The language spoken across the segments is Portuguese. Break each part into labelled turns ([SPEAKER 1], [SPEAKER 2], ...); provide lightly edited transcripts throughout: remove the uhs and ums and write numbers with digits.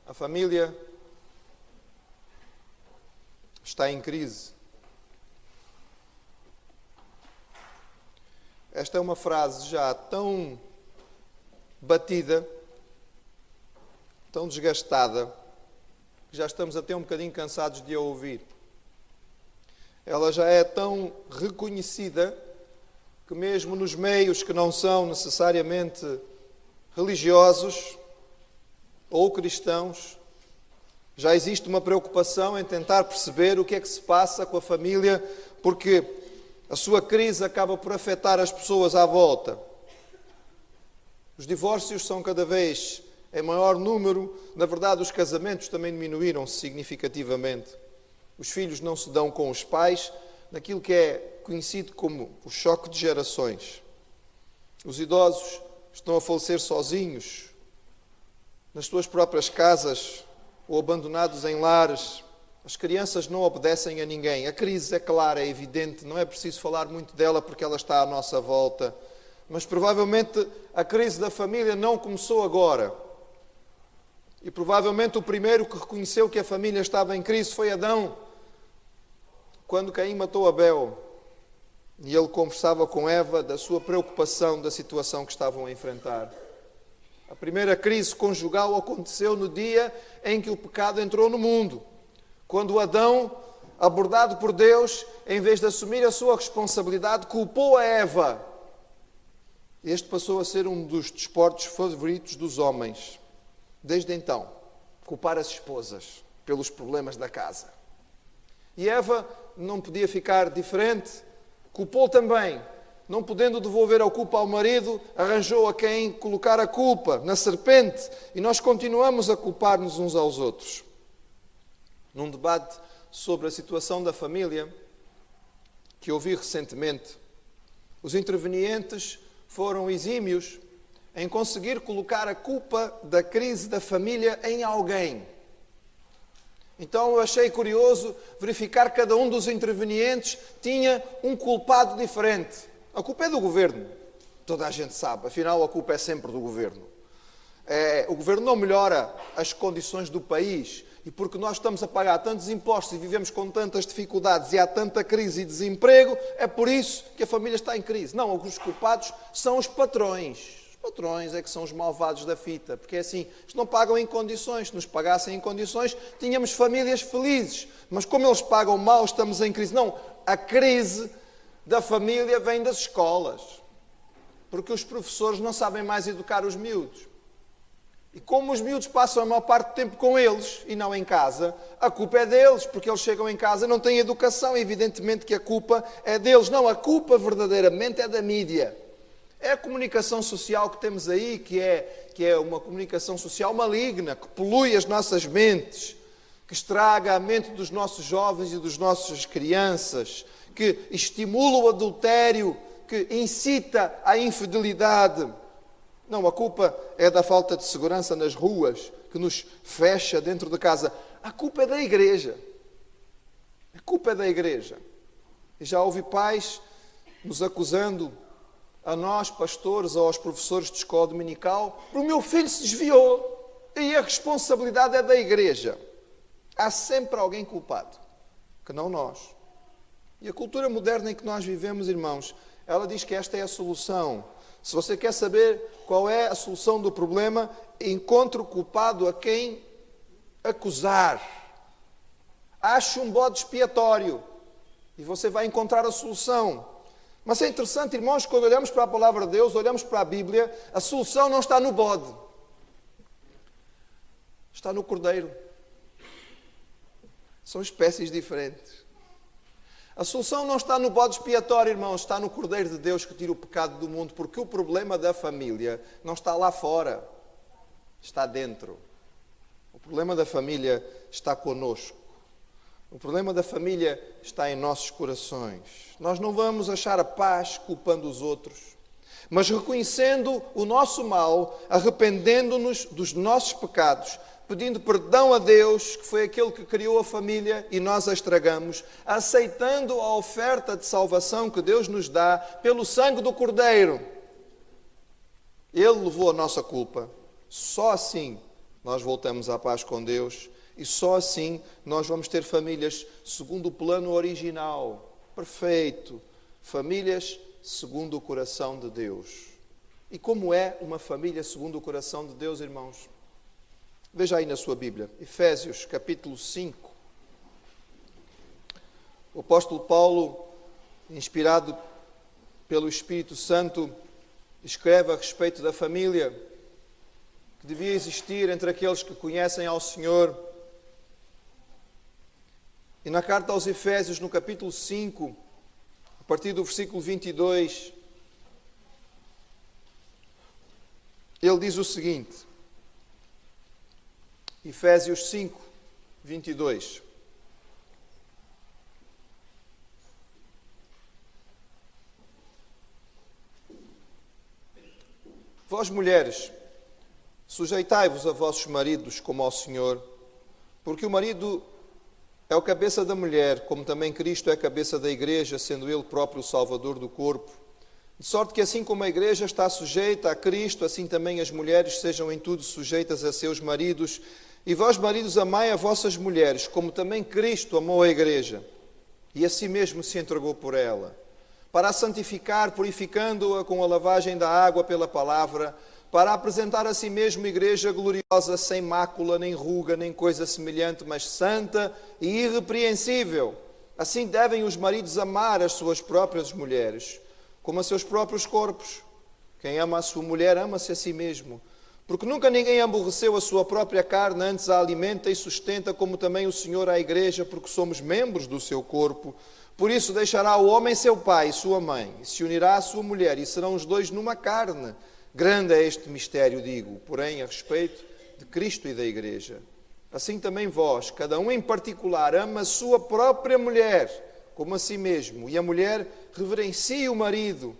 [SPEAKER 1] A família está em crise. Esta é uma frase já tão batida, tão desgastada, que já estamos até um bocadinho cansados de a ouvir. Ela já é tão reconhecida que mesmo nos meios que não são necessariamente religiosos ou cristãos, já existe uma preocupação em tentar perceber o que é que se passa com a família, porque a sua crise acaba por afetar as pessoas à volta. Os divórcios são cada vez em maior número. Na verdade, os casamentos também diminuíram significativamente. Os filhos não se dão com os pais, naquilo que é conhecido como o choque de gerações. Os idosos estão a falecer sozinhos, nas suas próprias casas ou abandonados em lares. As crianças não obedecem a ninguém. A crise é clara, é evidente, não é preciso falar muito dela porque ela está à nossa volta. Mas provavelmente a crise da família não começou agora. E provavelmente o primeiro que reconheceu que a família estava em crise foi Adão, quando Caim matou Abel. E ele conversava com Eva da sua preocupação da situação que estavam a enfrentar. A primeira crise conjugal aconteceu no dia em que o pecado entrou no mundo. Quando Adão, abordado por Deus, em vez de assumir a sua responsabilidade, culpou a Eva. Este passou a ser um dos desportos favoritos dos homens. Desde então, culpar as esposas pelos problemas da casa. E Eva não podia ficar diferente, culpou também. Não podendo devolver a culpa ao marido, arranjou a quem colocar a culpa, na serpente. E nós continuamos a culpar-nos uns aos outros. Num debate sobre a situação da família, que ouvi recentemente, os intervenientes foram exímios em conseguir colocar a culpa da crise da família em alguém. Então eu achei curioso verificar que cada um dos intervenientes tinha um culpado diferente. A culpa é do governo, toda a gente sabe, afinal a culpa é sempre do governo. O governo não melhora as condições do país, e porque nós estamos a pagar tantos impostos e vivemos com tantas dificuldades e há tanta crise e desemprego, é por isso que a família está em crise. Não, os culpados são os patrões. Os patrões é que são os malvados da fita, porque é assim, eles não pagam em condições. Se nos pagassem em condições, tínhamos famílias felizes. Mas como eles pagam mal, estamos em crise. Não, a crise da família vem das escolas, porque os professores não sabem mais educar os miúdos. E como os miúdos passam a maior parte do tempo com eles e não em casa, a culpa é deles, porque eles chegam em casa e não têm educação. Evidentemente que a culpa é deles. Não, a culpa verdadeiramente é da mídia. É a comunicação social que temos aí, que é uma comunicação social maligna, que polui as nossas mentes, que estraga a mente dos nossos jovens e das nossas crianças, que estimula o adultério, que incita à infidelidade. Não, a culpa é da falta de segurança nas ruas, que nos fecha dentro de casa. A culpa é da igreja. A culpa é da igreja. E já ouvi pais nos acusando a nós, pastores, ou aos professores de escola dominical, o meu filho se desviou e a responsabilidade é da igreja. Há sempre alguém culpado, que não nós. E a cultura moderna em que nós vivemos, irmãos, ela diz que esta é a solução. Se você quer saber qual é a solução do problema, encontre o culpado a quem acusar. Ache um bode expiatório e você vai encontrar a solução. Mas é interessante, irmãos, quando olhamos para a palavra de Deus, olhamos para a Bíblia, a solução não está no bode. Está no cordeiro. São espécies diferentes. A solução não está no bode expiatório, irmãos, está no Cordeiro de Deus que tira o pecado do mundo, porque o problema da família não está lá fora, está dentro. O problema da família está conosco. O problema da família está em nossos corações. Nós não vamos achar a paz culpando os outros, mas reconhecendo o nosso mal, arrependendo-nos dos nossos pecados, pedindo perdão a Deus, que foi aquele que criou a família e nós a estragamos, aceitando a oferta de salvação que Deus nos dá pelo sangue do Cordeiro. Ele levou a nossa culpa. Só assim nós voltamos à paz com Deus e só assim nós vamos ter famílias segundo o plano original, perfeito, famílias segundo o coração de Deus. E como é uma família segundo o coração de Deus, irmãos? Veja aí na sua Bíblia, Efésios capítulo 5. O apóstolo Paulo, inspirado pelo Espírito Santo, escreve a respeito da família que devia existir entre aqueles que conhecem ao Senhor. E na carta aos Efésios, no capítulo 5, a partir do versículo 22, ele diz o seguinte, Efésios 5, 22. Vós, mulheres, sujeitai-vos a vossos maridos como ao Senhor, porque o marido é o cabeça da mulher, como também Cristo é a cabeça da igreja, sendo Ele próprio o Salvador do corpo. De sorte que assim como a igreja está sujeita a Cristo, assim também as mulheres sejam em tudo sujeitas a seus maridos. E vós, maridos, amai a vossas mulheres, como também Cristo amou a igreja, e a si mesmo se entregou por ela, para a santificar, purificando-a com a lavagem da água pela palavra, para apresentar a si mesmo igreja gloriosa, sem mácula, nem ruga, nem coisa semelhante, mas santa e irrepreensível. Assim devem os maridos amar as suas próprias mulheres, como a seus próprios corpos. Quem ama a sua mulher, ama-se a si mesmo. Porque nunca ninguém aborreceu a sua própria carne, antes a alimenta e sustenta, como também o Senhor a igreja, porque somos membros do seu corpo. Por isso deixará o homem seu pai e sua mãe, e se unirá à sua mulher, e serão os dois numa carne. Grande é este mistério, digo, porém a respeito de Cristo e da igreja. Assim também vós, cada um em particular, ama a sua própria mulher, como a si mesmo, e a mulher reverencie o marido.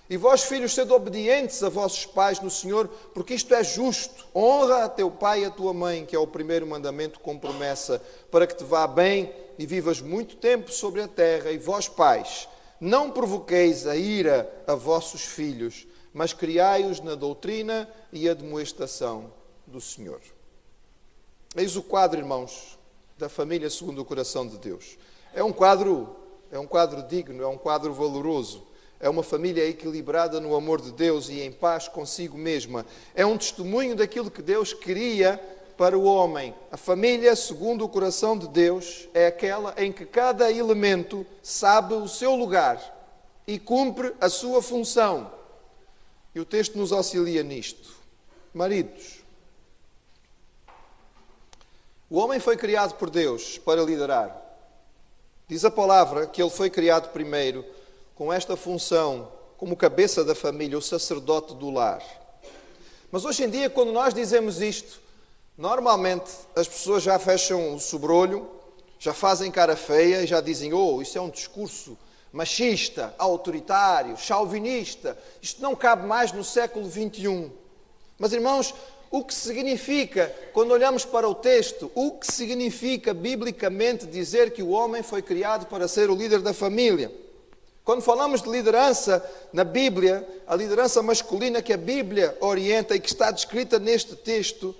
[SPEAKER 1] E vós, filhos, sede obedientes a vossos pais no Senhor, porque isto é justo. Honra a teu pai e a tua mãe, que é o primeiro mandamento com promessa, para que te vá bem e vivas muito tempo sobre a terra. E vós, pais, não provoqueis a ira a vossos filhos, mas criai-os na doutrina e admoestação do Senhor. Eis o quadro, irmãos, da família segundo o coração de Deus. É um quadro digno, é um quadro valoroso. É uma família equilibrada no amor de Deus e em paz consigo mesma. É um testemunho daquilo que Deus queria para o homem. A família, segundo o coração de Deus, é aquela em que cada elemento sabe o seu lugar e cumpre a sua função. E o texto nos auxilia nisto. Maridos, o homem foi criado por Deus para liderar. Diz a palavra que ele foi criado primeiro com esta função, como cabeça da família, o sacerdote do lar. Mas hoje em dia, quando nós dizemos isto, normalmente as pessoas já fecham o sobrolho, já fazem cara feia e já dizem, isso é um discurso machista, autoritário, chauvinista. Isto não cabe mais no século XXI. Mas, irmãos, o que significa, quando olhamos para o texto, o que significa biblicamente dizer que o homem foi criado para ser o líder da família? Quando falamos de liderança na Bíblia, a liderança masculina que a Bíblia orienta e que está descrita neste texto,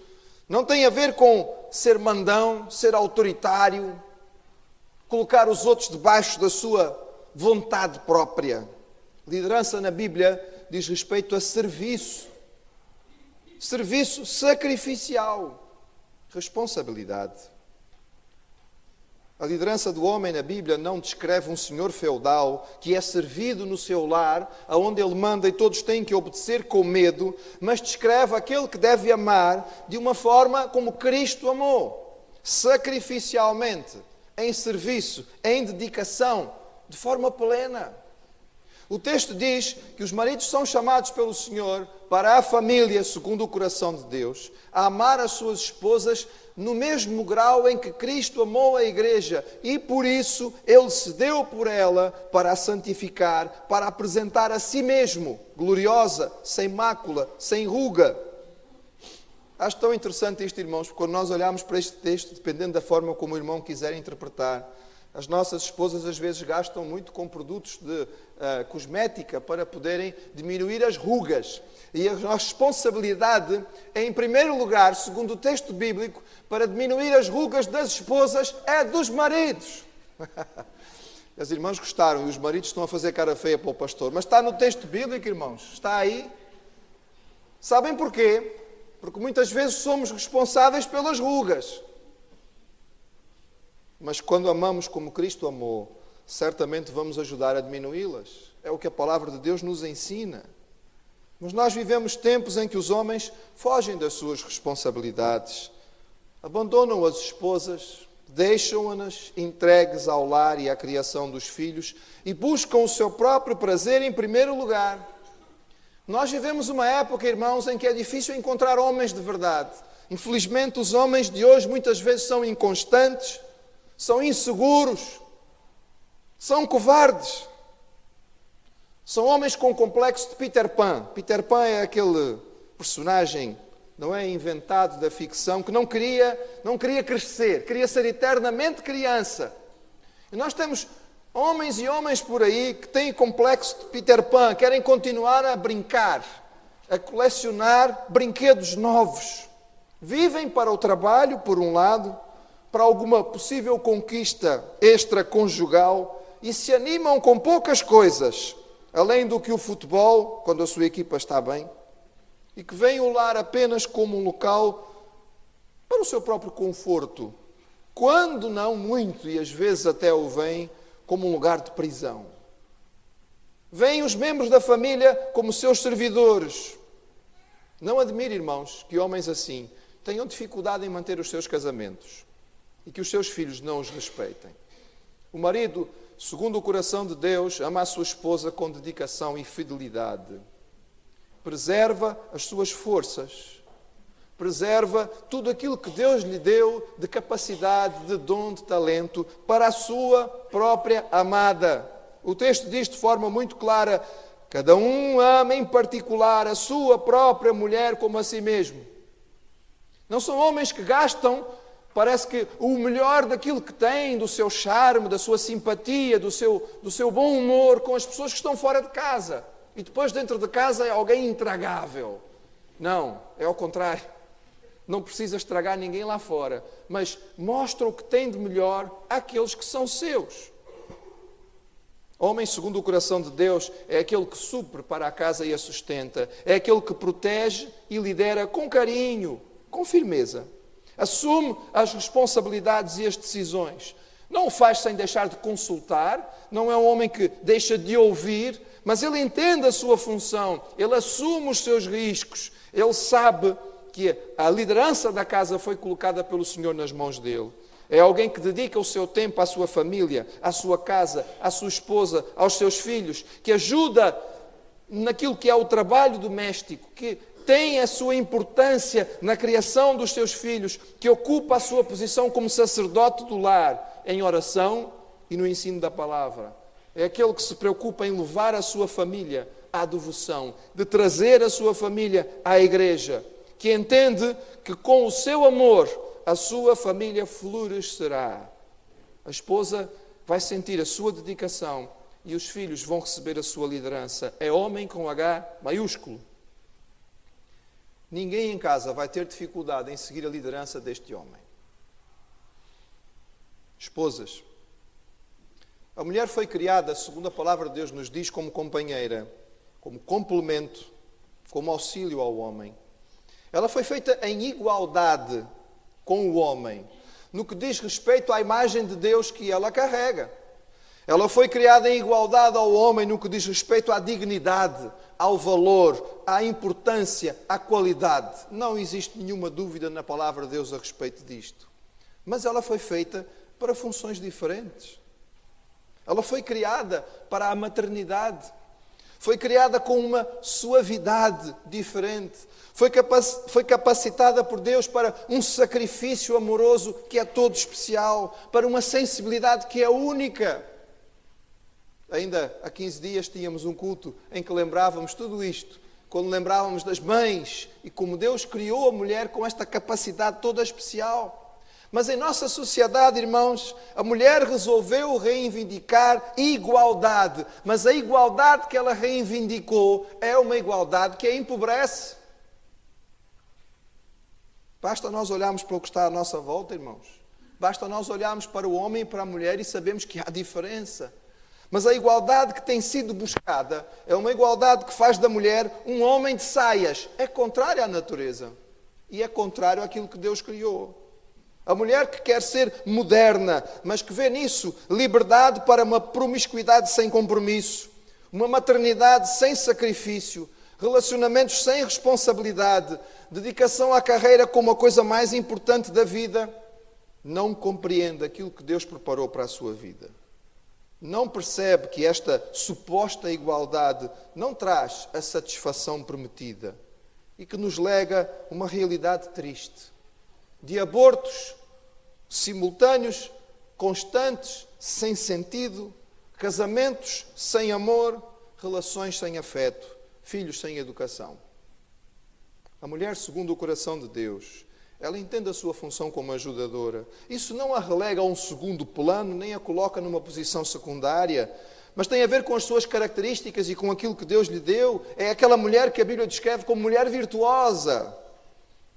[SPEAKER 1] não tem a ver com ser mandão, ser autoritário, colocar os outros debaixo da sua vontade própria. Liderança na Bíblia diz respeito a serviço. Serviço sacrificial. Responsabilidade. A liderança do homem na Bíblia não descreve um senhor feudal que é servido no seu lar, aonde ele manda e todos têm que obedecer com medo, mas descreve aquele que deve amar de uma forma como Cristo amou, sacrificialmente, em serviço, em dedicação, de forma plena. O texto diz que os maridos são chamados pelo Senhor para a família, segundo o coração de Deus, a amar as suas esposas no mesmo grau em que Cristo amou a igreja e por isso Ele se deu por ela para a santificar, para apresentar a si mesmo, gloriosa, sem mácula, sem ruga. Acho tão interessante isto, irmãos, porque quando nós olhamos para este texto, dependendo da forma como o irmão quiser interpretar, As nossas esposas às vezes gastam muito com produtos de cosmética para poderem diminuir as rugas. E a responsabilidade é, em primeiro lugar, segundo o texto bíblico, para diminuir as rugas das esposas, é dos maridos. As irmãs gostaram e os maridos estão a fazer cara feia para o pastor. Mas está no texto bíblico, irmãos. Está aí. Sabem porquê? Porque muitas vezes somos responsáveis pelas rugas. Mas quando amamos como Cristo amou, certamente vamos ajudar a diminuí-las. É o que a palavra de Deus nos ensina. Mas nós vivemos tempos em que os homens fogem das suas responsabilidades, abandonam as esposas, deixam-nas entregues ao lar e à criação dos filhos e buscam o seu próprio prazer em primeiro lugar. Nós vivemos uma época, irmãos, em que é difícil encontrar homens de verdade. Infelizmente, os homens de hoje muitas vezes são inconstantes, são inseguros, são covardes. São homens com complexo de Peter Pan. Peter Pan é aquele personagem, não é, inventado da ficção, que não queria crescer, queria ser eternamente criança. E nós temos homens e homens por aí que têm complexo de Peter Pan, querem continuar a brincar, a colecionar brinquedos novos. Vivem para o trabalho, por um lado, para alguma possível conquista extraconjugal e se animam com poucas coisas, além do que o futebol, quando a sua equipa está bem, e que veem o lar apenas como um local para o seu próprio conforto, quando não muito, e às vezes até o veem como um lugar de prisão. Veem os membros da família como seus servidores. Não admire, irmãos, que homens assim tenham dificuldade em manter os seus casamentos e que os seus filhos não os respeitem. O marido, segundo o coração de Deus, ama a sua esposa com dedicação e fidelidade. Preserva as suas forças. Preserva tudo aquilo que Deus lhe deu de capacidade, de dom, de talento para a sua própria amada. O texto diz de forma muito clara: cada um ama em particular a sua própria mulher como a si mesmo. Não são homens que gastam, parece que o melhor daquilo que têm, do seu charme, da sua simpatia, do seu bom humor com as pessoas que estão fora de casa. E depois dentro de casa é alguém intragável. Não, é ao contrário. Não precisa estragar ninguém lá fora, mas mostra o que tem de melhor àqueles que são seus. Homem segundo o coração de Deus é aquele que supre para a casa e a sustenta. É aquele que protege e lidera com carinho, com firmeza. Assume as responsabilidades e as decisões. Não o faz sem deixar de consultar. Não é um homem que deixa de ouvir, mas ele entende a sua função. Ele assume os seus riscos. Ele sabe que a liderança da casa foi colocada pelo Senhor nas mãos dele. É alguém que dedica o seu tempo à sua família, à sua casa, à sua esposa, aos seus filhos, que ajuda naquilo que é o trabalho doméstico, que tem a sua importância na criação dos seus filhos, que ocupa a sua posição como sacerdote do lar, em oração e no ensino da palavra. É aquele que se preocupa em levar a sua família à devoção, de trazer a sua família à igreja, que entende que com o seu amor a sua família florescerá. A esposa vai sentir a sua dedicação e os filhos vão receber a sua liderança. É homem com H maiúsculo. Ninguém em casa vai ter dificuldade em seguir a liderança deste homem. Esposas, a mulher foi criada, segundo a palavra de Deus nos diz, como companheira, como complemento, como auxílio ao homem. Ela foi feita em igualdade com o homem, no que diz respeito à imagem de Deus que ela carrega. Ela foi criada em igualdade ao homem no que diz respeito à dignidade, ao valor, à importância, à qualidade. Não existe nenhuma dúvida na palavra de Deus a respeito disto. Mas ela foi feita para funções diferentes. Ela foi criada para a maternidade. Foi criada com uma suavidade diferente. Foi capacitada por Deus para um sacrifício amoroso que é todo especial, para uma sensibilidade que é única. Ainda há 15 dias tínhamos um culto em que lembrávamos tudo isto, quando lembrávamos das mães e como Deus criou a mulher com esta capacidade toda especial. Mas em nossa sociedade, irmãos, a mulher resolveu reivindicar igualdade. Mas a igualdade que ela reivindicou é uma igualdade que a empobrece. Basta nós olharmos para o que está à nossa volta, irmãos. Basta nós olharmos para o homem e para a mulher e sabemos que há diferença. Mas a igualdade que tem sido buscada é uma igualdade que faz da mulher um homem de saias. É contrário à natureza. E é contrário àquilo que Deus criou. A mulher que quer ser moderna, mas que vê nisso liberdade para uma promiscuidade sem compromisso, uma maternidade sem sacrifício, relacionamentos sem responsabilidade, dedicação à carreira como a coisa mais importante da vida, não compreende aquilo que Deus preparou para a sua vida. Não percebe que esta suposta igualdade não traz a satisfação prometida e que nos lega uma realidade triste de abortos simultâneos, constantes, sem sentido, casamentos sem amor, relações sem afeto, filhos sem educação. A mulher, segundo o coração de Deus, ela entende a sua função como ajudadora. Isso não a relega a um segundo plano, nem a coloca numa posição secundária, mas tem a ver com as suas características e com aquilo que Deus lhe deu. É aquela mulher que a Bíblia descreve como mulher virtuosa,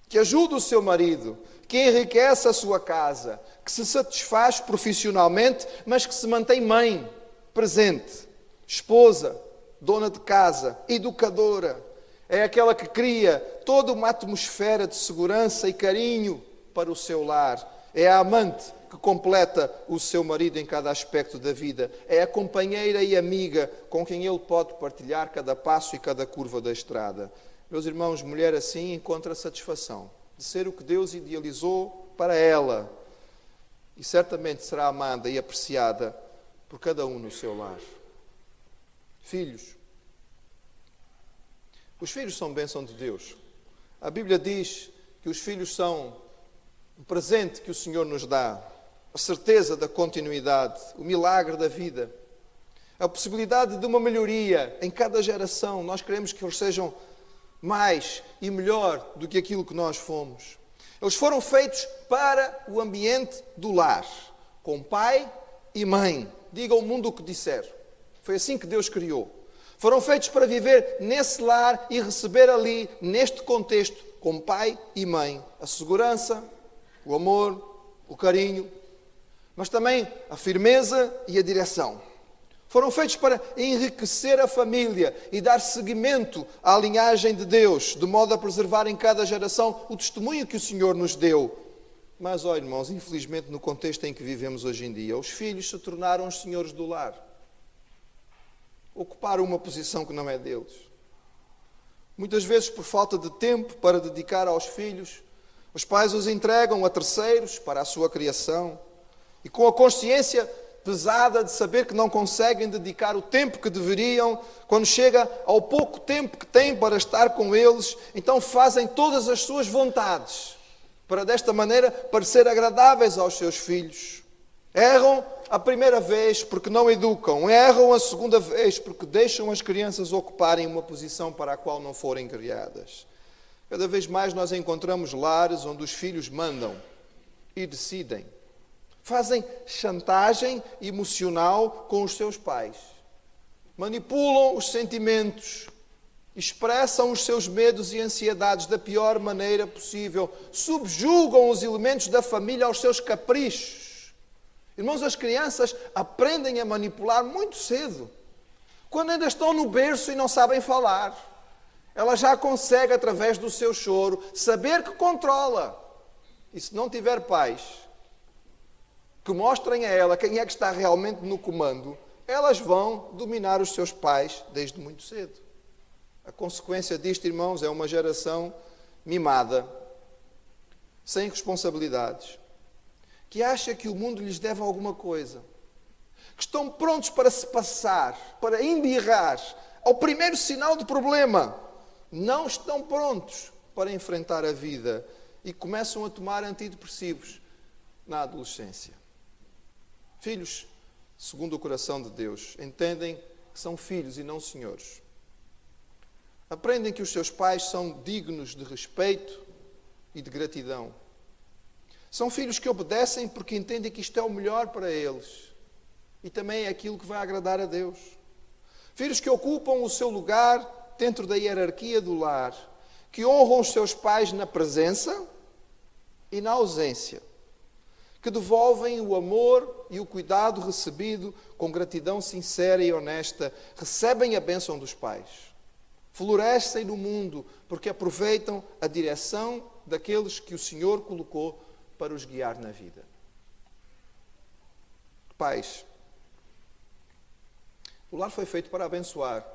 [SPEAKER 1] que ajuda o seu marido, que enriquece a sua casa, que se satisfaz profissionalmente, mas que se mantém mãe, presente, esposa, dona de casa, educadora. É aquela que cria toda uma atmosfera de segurança e carinho para o seu lar. É a amante que completa o seu marido em cada aspecto da vida. É a companheira e amiga com quem ele pode partilhar cada passo e cada curva da estrada. Meus irmãos, mulher assim encontra satisfação de ser o que Deus idealizou para ela. E certamente será amada e apreciada por cada um no seu lar. Filhos. Os filhos são bênção de Deus. A Bíblia diz que os filhos são um presente que o Senhor nos dá. A certeza da continuidade, o milagre da vida. A possibilidade de uma melhoria em cada geração. Nós queremos que eles sejam mais e melhor do que aquilo que nós fomos. Eles foram feitos para o ambiente do lar, com pai e mãe. Diga ao mundo o que disser. Foi assim que Deus criou. Foram feitos para viver nesse lar e receber ali, neste contexto, com pai e mãe, a segurança, o amor, o carinho, mas também a firmeza e a direção. Foram feitos para enriquecer a família e dar seguimento à linhagem de Deus, de modo a preservar em cada geração o testemunho que o Senhor nos deu. Mas, ó irmãos, infelizmente no contexto em que vivemos hoje em dia, os filhos se tornaram os senhores do lar. Ocuparam uma posição que não é deles. Muitas vezes, por falta de tempo para dedicar aos filhos, os pais os entregam a terceiros para a sua criação e com a consciência pesada de saber que não conseguem dedicar o tempo que deveriam, quando chega ao pouco tempo que têm para estar com eles, então fazem todas as suas vontades para desta maneira parecer agradáveis aos seus filhos. Erram a primeira vez porque não educam, erram a segunda vez porque deixam as crianças ocuparem uma posição para a qual não forem criadas. Cada vez mais nós encontramos lares onde os filhos mandam e decidem. Fazem chantagem emocional com os seus pais. Manipulam os sentimentos. Expressam os seus medos e ansiedades da pior maneira possível. Subjugam os elementos da família aos seus caprichos. Irmãos, as crianças aprendem a manipular muito cedo. Quando ainda estão no berço e não sabem falar. Ela já consegue, através do seu choro, saber que controla. E se não tiver pais que mostrem a ela quem é que está realmente no comando, elas vão dominar os seus pais desde muito cedo. A consequência disto, irmãos, é uma geração mimada, sem responsabilidades, que acha que o mundo lhes deve alguma coisa, que estão prontos para se passar, para embirrar ao primeiro sinal de problema. Não estão prontos para enfrentar a vida e começam a tomar antidepressivos na adolescência. Filhos, segundo o coração de Deus, entendem que são filhos e não senhores. Aprendem que os seus pais são dignos de respeito e de gratidão. São filhos que obedecem porque entendem que isto é o melhor para eles. E também é aquilo que vai agradar a Deus. Filhos que ocupam o seu lugar dentro da hierarquia do lar. Que honram os seus pais na presença e na ausência. Que devolvem o amor e o cuidado recebido com gratidão sincera e honesta. Recebem a bênção dos pais. Florescem no mundo porque aproveitam a direção daqueles que o Senhor colocou para os guiar na vida. Pais, o lar foi feito para abençoar.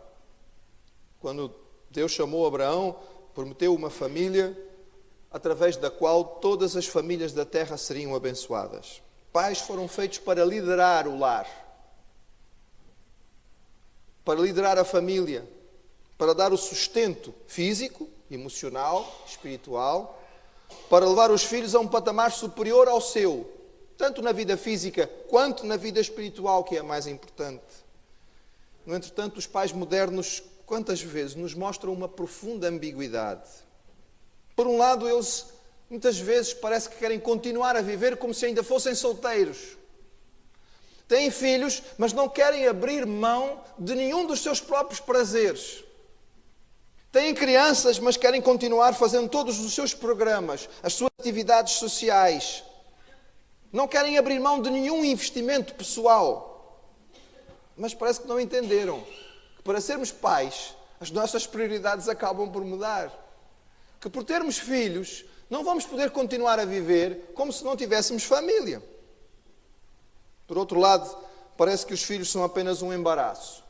[SPEAKER 1] Quando Deus chamou Abraão, prometeu uma família através da qual todas as famílias da terra seriam abençoadas. Pais foram feitos para liderar o lar, para liderar a família, para dar o sustento físico, emocional, espiritual, para levar os filhos a um patamar superior ao seu, tanto na vida física quanto na vida espiritual, que é a mais importante. No entretanto, os pais modernos, quantas vezes, nos mostram uma profunda ambiguidade. Por um lado, eles muitas vezes parece que querem continuar a viver como se ainda fossem solteiros. Têm filhos, mas não querem abrir mão de nenhum dos seus próprios prazeres. Têm crianças, mas querem continuar fazendo todos os seus programas, as suas atividades sociais. Não querem abrir mão de nenhum investimento pessoal. Mas parece que não entenderam que para sermos pais, as nossas prioridades acabam por mudar. Que por termos filhos, não vamos poder continuar a viver como se não tivéssemos família. Por outro lado, parece que os filhos são apenas um embaraço.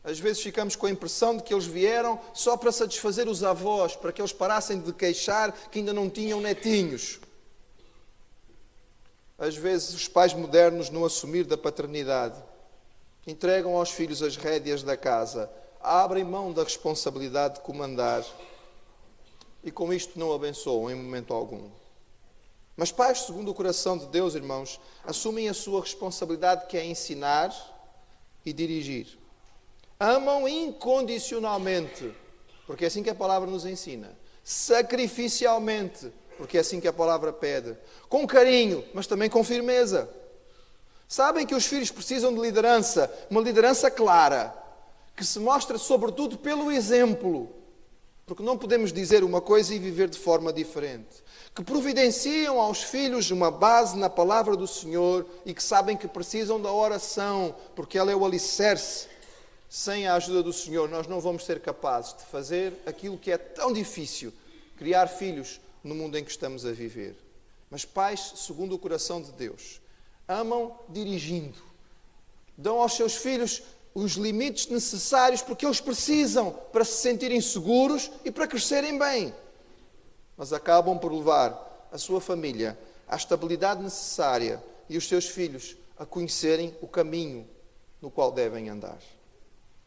[SPEAKER 1] Às vezes ficamos com a impressão de que eles vieram só para satisfazer os avós, para que eles parassem de queixar que ainda não tinham netinhos. Às vezes os pais modernos, no assumir da paternidade, entregam aos filhos as rédeas da casa, abrem mão da responsabilidade de comandar e com isto não abençoam em momento algum. Mas pais, segundo o coração de Deus, irmãos, assumem a sua responsabilidade, que é ensinar e dirigir. Amam incondicionalmente, porque é assim que a palavra nos ensina. Sacrificialmente, porque é assim que a palavra pede. Com carinho, mas também com firmeza. Sabem que os filhos precisam de liderança, uma liderança clara, que se mostra sobretudo pelo exemplo. Porque não podemos dizer uma coisa e viver de forma diferente. Que providenciam aos filhos uma base na palavra do Senhor e que sabem que precisam da oração, porque ela é o alicerce. Sem a ajuda do Senhor, nós não vamos ser capazes de fazer aquilo que é tão difícil, criar filhos no mundo em que estamos a viver. Mas pais, segundo o coração de Deus, amam dirigindo. Dão aos seus filhos os limites necessários porque eles precisam para se sentirem seguros e para crescerem bem. Mas acabam por levar a sua família à estabilidade necessária e os seus filhos a conhecerem o caminho no qual devem andar.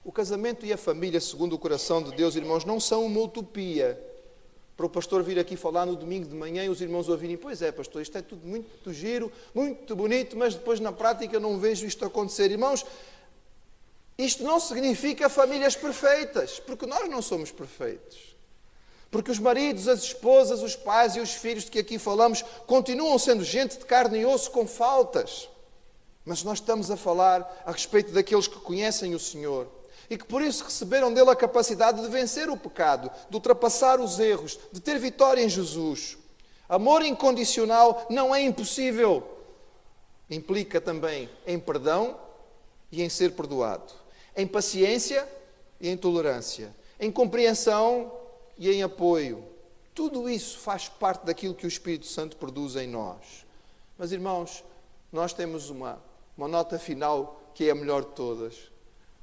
[SPEAKER 1] O casamento e a família, segundo o coração de Deus, irmãos, não são uma utopia. Para o pastor vir aqui falar no domingo de manhã e os irmãos ouvirem: pois é, pastor, isto é tudo muito giro, muito bonito, mas depois na prática não vejo isto acontecer. Irmãos, isto não significa famílias perfeitas, porque nós não somos perfeitos. Porque os maridos, as esposas, os pais e os filhos de que aqui falamos continuam sendo gente de carne e osso com faltas. Mas nós estamos a falar a respeito daqueles que conhecem o Senhor e que por isso receberam dele a capacidade de vencer o pecado, de ultrapassar os erros, de ter vitória em Jesus. Amor incondicional não é impossível. Implica também em perdão e em ser perdoado, em paciência e em tolerância, em compreensão e em apoio. Tudo isso faz parte daquilo que o Espírito Santo produz em nós. Mas, irmãos, nós temos uma nota final que é a melhor de todas.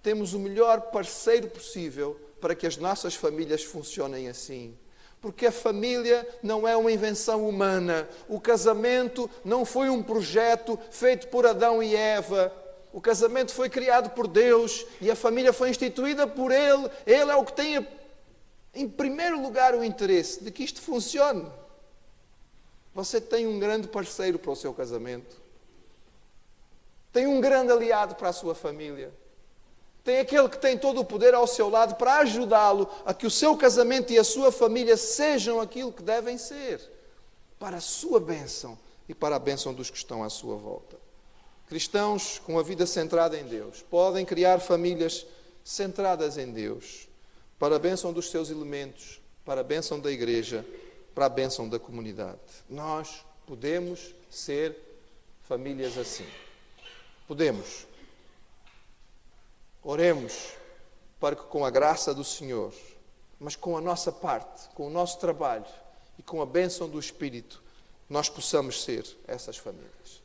[SPEAKER 1] Temos o melhor parceiro possível para que as nossas famílias funcionem assim. Porque a família não é uma invenção humana. O casamento não foi um projeto feito por Adão e Eva. O casamento foi criado por Deus e a família foi instituída por Ele. Ele é o que tem, em primeiro lugar, o interesse de que isto funcione. Você tem um grande parceiro para o seu casamento. Tem um grande aliado para a sua família. Tem aquele que tem todo o poder ao seu lado para ajudá-lo a que o seu casamento e a sua família sejam aquilo que devem ser, para a sua bênção e para a bênção dos que estão à sua volta. Cristãos com a vida centrada em Deus podem criar famílias centradas em Deus, para a bênção dos seus elementos, para a bênção da igreja, para a bênção da comunidade. Nós podemos ser famílias assim. Podemos. Oremos para que, com a graça do Senhor, mas com a nossa parte, com o nosso trabalho e com a bênção do Espírito, nós possamos ser essas famílias.